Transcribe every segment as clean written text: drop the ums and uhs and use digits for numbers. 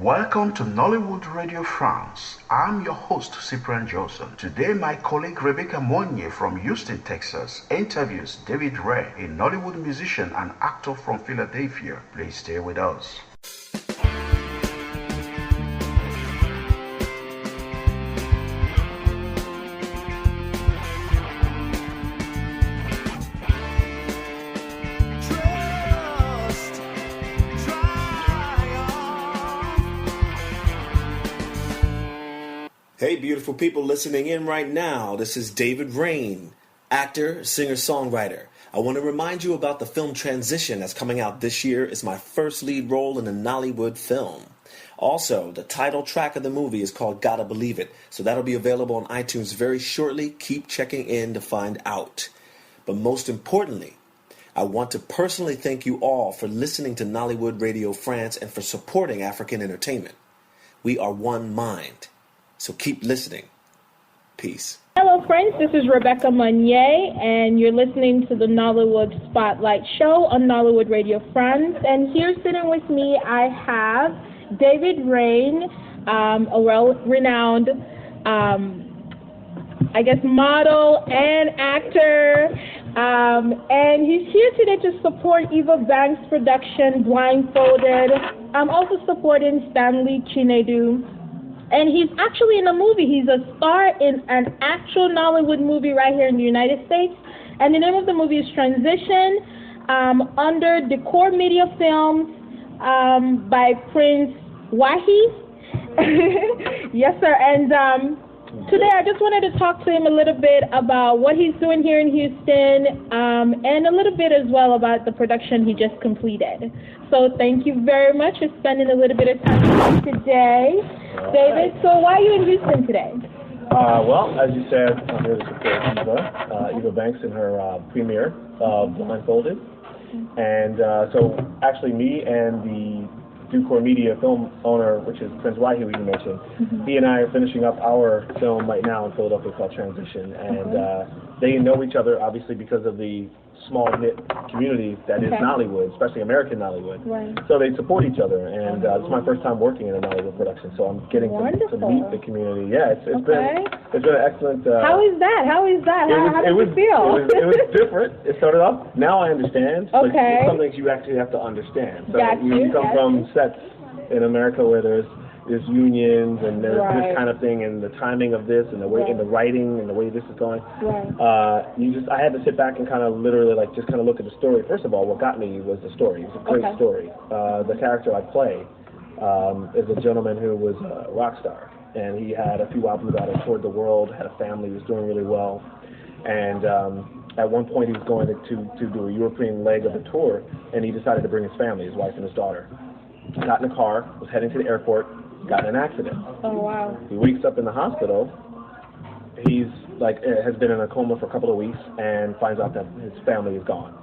Welcome to Nollywood Radio France. I'm your host, Cyprian Johnson. Today, my colleague Rebecca Monyei from Houston, Texas, interviews David Raine, a Nollywood musician and actor from Philadelphia. Please stay with us. Hey, beautiful people listening in right now. This is David Raine, actor, singer-songwriter. I want to remind you about the film Transition that's coming out this year. It's my first lead role in a Nollywood film. Also, the title track of the movie is called Gotta Believe It, so that'll be available on iTunes very shortly. Keep checking in to find out. But most importantly, I want to personally thank you all for listening to Nollywood Radio France and for supporting African entertainment. We are one mind. So keep listening. Peace. Hello, friends. This is Rebecca Monyei, and you're listening to the Nollywood Spotlight show on Nollywood Radio France. And here sitting with me, I have David Raine, a well-renowned, model and actor. And he's here today to support Eva Banks' production, Blindfolded. I'm also supporting Stanley Chinedu. And he's actually in a movie. He's a star in an actual Nollywood movie right here in the United States. And the name of the movie is Transition, under Decor Media Films, by Prince Wahi. Yes, sir. And today I just wanted to talk to him a little bit about what he's doing here in Houston, and a little bit as well about the production he just completed. So thank you very much for spending a little bit of time with me today. David, so why are you in Houston today? Well, as you said, I'm here to support Eva Banks in her premiere of Blindfolded. And so actually me and the Decor Media film owner, which is Prince Wahi, who you mentioned, he and I are finishing up our film right now in Philadelphia called Transition. And they know each other, obviously, because of the small-knit community that is Nollywood, especially American Nollywood. Right. So they support each other, and this is my first time working in a Nollywood production, so I'm getting to meet the community. Yeah, it's been an excellent. How is that? How did you feel? It was different. It started off. Now I understand. But some things you actually have to understand. So you come from sets in America where there's unions and there's this kind of thing, and the timing of this and the way and the writing and the way this is going. I had to sit back and kind of literally just kind of look at the story. First of all, what got me was the story. It's a great story. The character I play is a gentleman who was a rock star, and he had a few albums out and toured the world, had a family, was doing really well, and at one point he was going to do a European leg of the tour, and he decided to bring his family, his wife and his daughter. Got in a car, was heading to the airport, got in an accident. Oh, wow. He wakes up in the hospital. He's has been in a coma for a couple of weeks and finds out that his family is gone.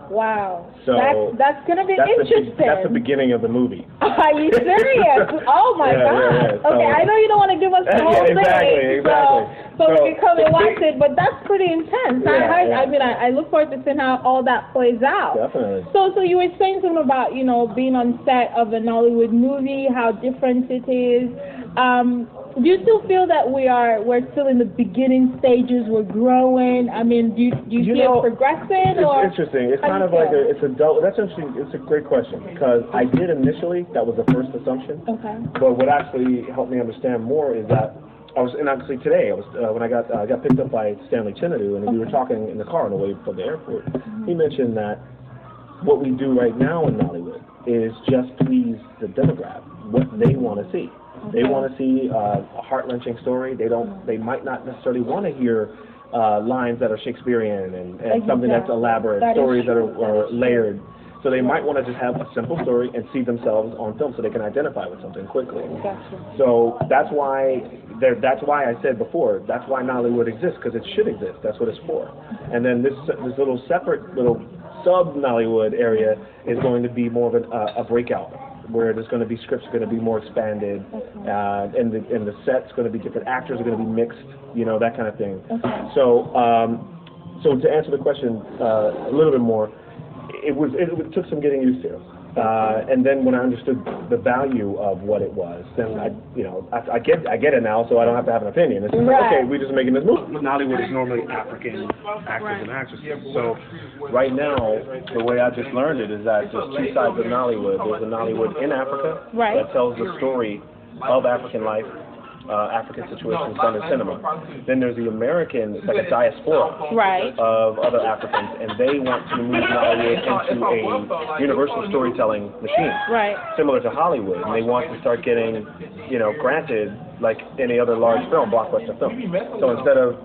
Wow. So that's going to be interesting. That's the beginning of the movie. Are you serious? Oh, my God. So, okay, I know you don't want to give us the whole thing. Exactly. So we can come and watch it, but that's pretty intense. I look forward to seeing how all that plays out. Definitely. So you were saying something about, being on set of a Nollywood movie, how different it is. Do you still feel that we're still in the beginning stages, we're growing? I mean, do you see it progressing? It's interesting. It's kind of like that's interesting. It's a great question, because I did initially, that was the first assumption. Okay. But what actually helped me understand more is that actually today, when I got picked up by Stanley Chinedu, and we were talking in the car on the way from the airport. He mentioned that what we do right now in Nollywood is just please the demographic, what they want to see. They want to see a heart-wrenching story. They might not necessarily want to hear lines that are Shakespearean and something that's elaborate, stories that are layered. So they might want to just have a simple story and see themselves on film so they can identify with something quickly. So that's why I said before, that's why Nollywood exists, because it should exist. That's what it's for. And then this little separate little sub-Nollywood area is going to be more of a breakout, where there's going to be scripts going to be more expanded, and the set's going to be different. Actors are going to be mixed, that kind of thing. So to answer the question a little bit more, it took some getting used to. And then when I understood the value of what it was, then I get it now, so I don't have to have an opinion. It's just like, okay, we're just making this movie. Nollywood is normally African actors and actresses. So right now, the way I just learned it is that there's two sides of Nollywood. There's a Nollywood in Africa that tells the story of African life, African situations done in cinema. Then there's the American, it's like a diaspora of other Africans, and they want to move Nollywood into a universal storytelling machine, similar to Hollywood. And they want to start getting, granted like any other large film, blockbuster film. So instead of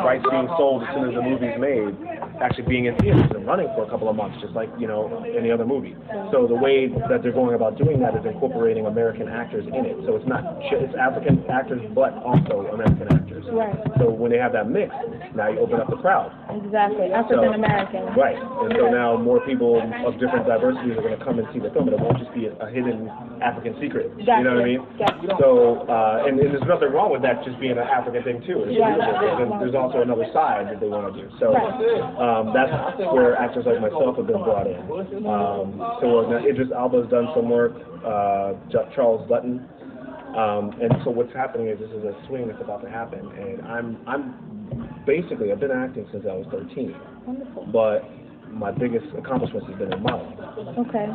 rights being sold as soon as the movie's made, actually being in theaters and running for a couple of months, just like, any other movie. So the way that they're going about doing that is incorporating American actors in it. So it's not, it's African actors, but also American actors. So when they have that mix, now you open up the crowd. Exactly, African American. And so now more people of different diversities are going to come and see the film, and it won't just be a hidden African secret. You know what I mean? So, and there's nothing wrong with that just being an African thing too. It's beautiful. There's also another side that they want to do. So that's where actors like myself have been brought in. So Idris Elba's done some work, Charles Dutton. And so what's happening is this is a swing that's about to happen, and I've been acting since I was 13. Wonderful. But my biggest accomplishment has been in modeling.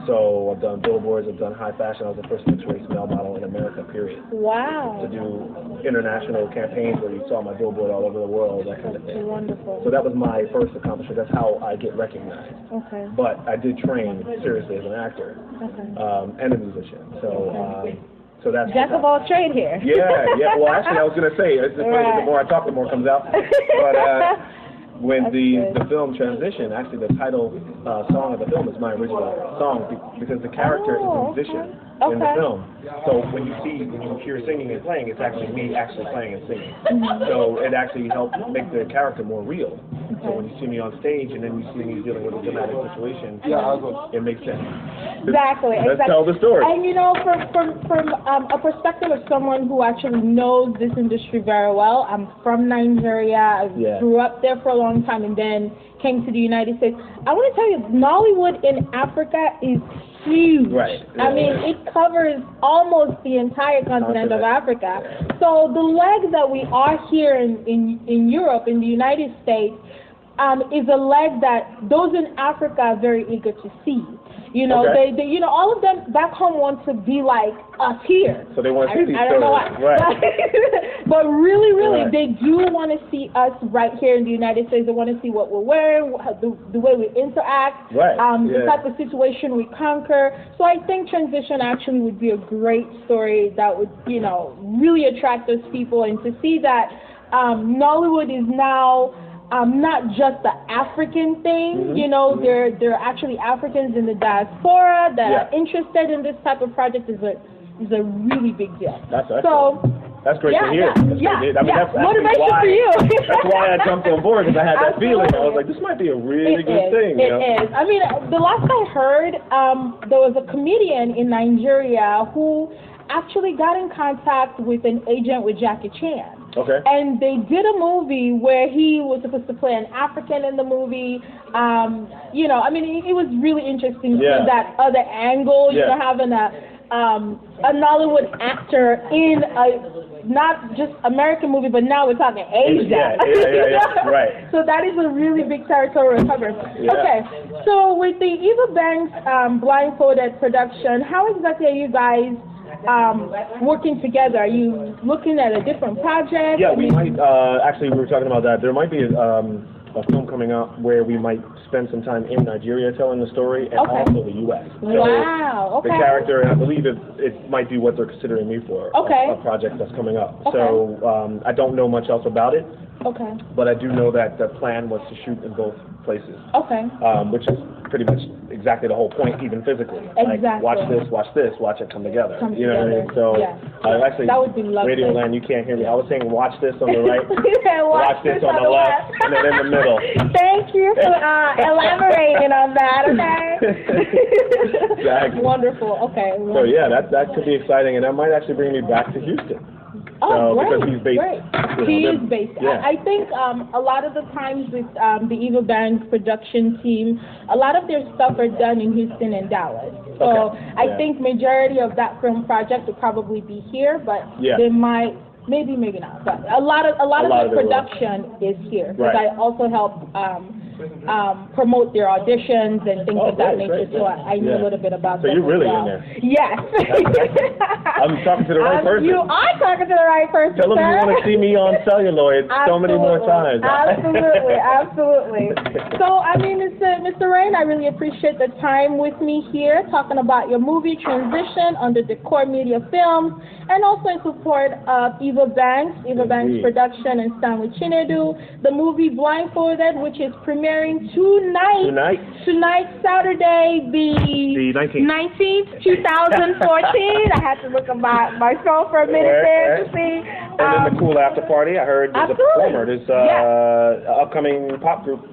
So I've done billboards, I've done high fashion. I was the first mixed-race male model in America, period. Wow. To do international campaigns where you saw my billboard all over the world, that kind of thing. Wonderful. So that was my first accomplishment. That's how I get recognized. But I did train seriously as an actor and a musician. So that's jack of all trade here. Well, actually, I was going to say, it's funny, the more I talk, the more comes out. But when the film transitioned, actually the title song of the film is my original song because the character is a musician in the film. So when you hear singing and playing, it's actually me actually playing and singing. So it actually helped make the character more real. So when you see me on stage and then you see me dealing with a dramatic situation, it makes sense. Exactly. Let's tell the story. And from a perspective of someone who actually knows this industry very well, I'm from Nigeria. I grew up there for a long time and then came to the United States. I want to tell you, Nollywood in Africa is huge. I mean, it covers almost the entire continent of Africa. So the leg that we are here in Europe, in the United States, is a leg that those in Africa are very eager to see. They all of them back home want to be like us here. So they want to see these I don't know why. But really, they do want to see us right here in the United States. They want to see what we're wearing, the way we interact, the type of situation we conquer. So I think transition actually would be a great story that would, really attract those people, and to see that Nollywood is now not just the African thing, there are actually Africans in the diaspora that are interested in this type of project is a really big deal. That's great to hear. That's motivation for you. That's why I jumped on board, because I had that feeling. I was like, this might be a really good thing. It is. I mean, the last I heard, there was a comedian in Nigeria who actually got in contact with an agent with Jackie Chan. And they did a movie where he was supposed to play an African in the movie. It was really interesting to see that other angle, having a Nollywood actor in a not just American movie, but now we're talking Asia. So that is a really big territorial cover. So with the Eva Banks blindfolded production, how exactly are you guys working together? Are you looking at a different project? We might, actually we were talking about that. There might be a film coming out where we might spend some time in Nigeria telling the story, and also the U.S. So the character, and I believe it might be what they're considering me for, a project that's coming up. So I don't know much else about it, but I do know that the plan was to shoot in both places, which is pretty much exactly the whole point, even physically. Like, watch this, watch it come together. You know what I mean? So actually, that would be lovely. Radio Land, you can't hear me. I was saying watch this on the right, watch this on the left, and then in the middle. Thank you for elaborating on that. Exactly. Wonderful. So that could be exciting, and that might actually bring me back to Houston. Oh, great, because he's based. great. He is based. Yeah. I think a lot of the times with the Eva Banks production team, a lot of their stuff are done in Houston and Dallas. So I think majority of that film project will probably be here, but they might. Maybe not, but a lot of the production is here because I also help promote their auditions and things of that nature. So I know a little bit about that. So you're really in there. Yes. I'm talking to the right person. You are talking to the right person. Tell them you want to see me on celluloid so many more times. Absolutely. So I mean, Mr. Raine, I really appreciate the time with me here talking about your movie Transition under Decor Media Films, and also in support of Eva Banks Production and Stanley Chinedu, the movie Blindfolded, which is premiering tonight, Saturday, the 19th, 2014. I had to look at my phone for a minute there to see. And then the cool after party. I heard there's a performer. There's an upcoming pop group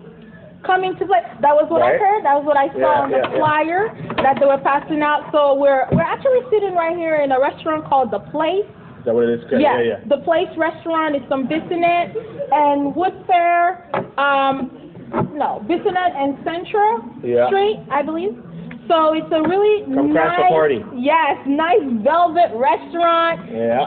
coming to play. That was what I heard. That was what I saw on the flyer that they were passing out. So we're actually sitting right here in a restaurant called The Place. Is that what it is? Yeah. The Place restaurant is from Bissonnet and Woodfair. Bissonnet and Central Street, I believe. So it's a really nice party. Yes, nice velvet restaurant. Yeah.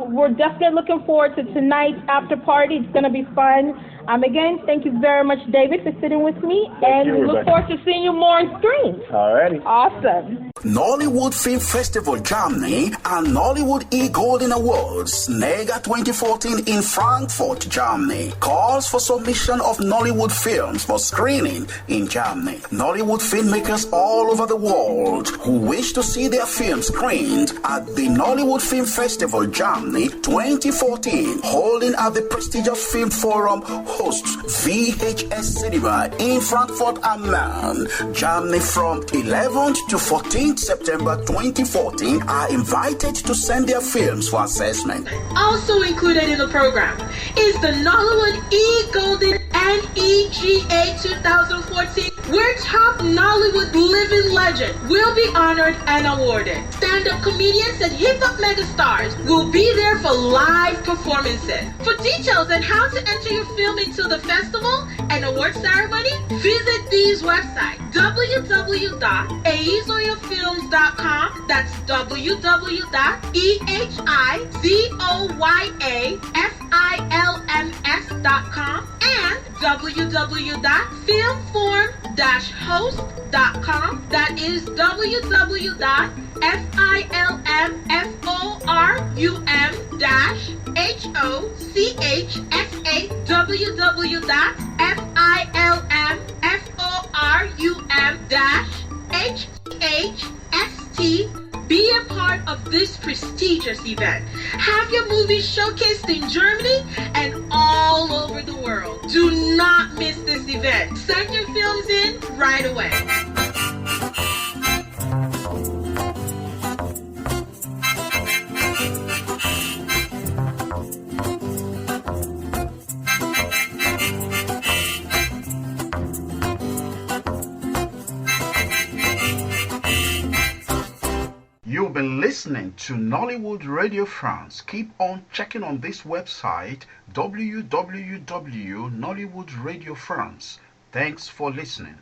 We're definitely looking forward to tonight's after party. It's gonna be fun. Again, thank you very much, David, for sitting with me, we look forward to seeing you more on screen. Alrighty. Awesome. Nollywood Film Festival Germany and Nollywood E-Golden Awards NEGA 2014 in Frankfurt, Germany calls for submission of Nollywood films for screening in Germany. Nollywood filmmakers all over the world who wish to see their films screened at the Nollywood Film Festival Germany 2014, holding at the prestigious Film Forum hosts VHS Cinema in Frankfurt am Main, Germany from 11th to 14th September 2014 are invited to send their films for assessment. Also included in the program is the Nollywood E-Golden and EGA 2014, where top Nollywood living legend will be honored and awarded. Stand-up comedians and hip-hop megastars will be there for live performances. For details on how to enter your film into the festival and award ceremony, visit these websites: www.eizoyafilms.com, that's www.eizoyafilms.com, and www.filmforum-host.com, that is www.filmforum-host.com. Be a part of this prestigious event. Have your movies showcased in Germany and all over the world. Do not miss this event. Send your films in right away. You've been listening to Nollywood Radio France. Keep on checking on this website, www.nollywood Radio France. Thanks for listening.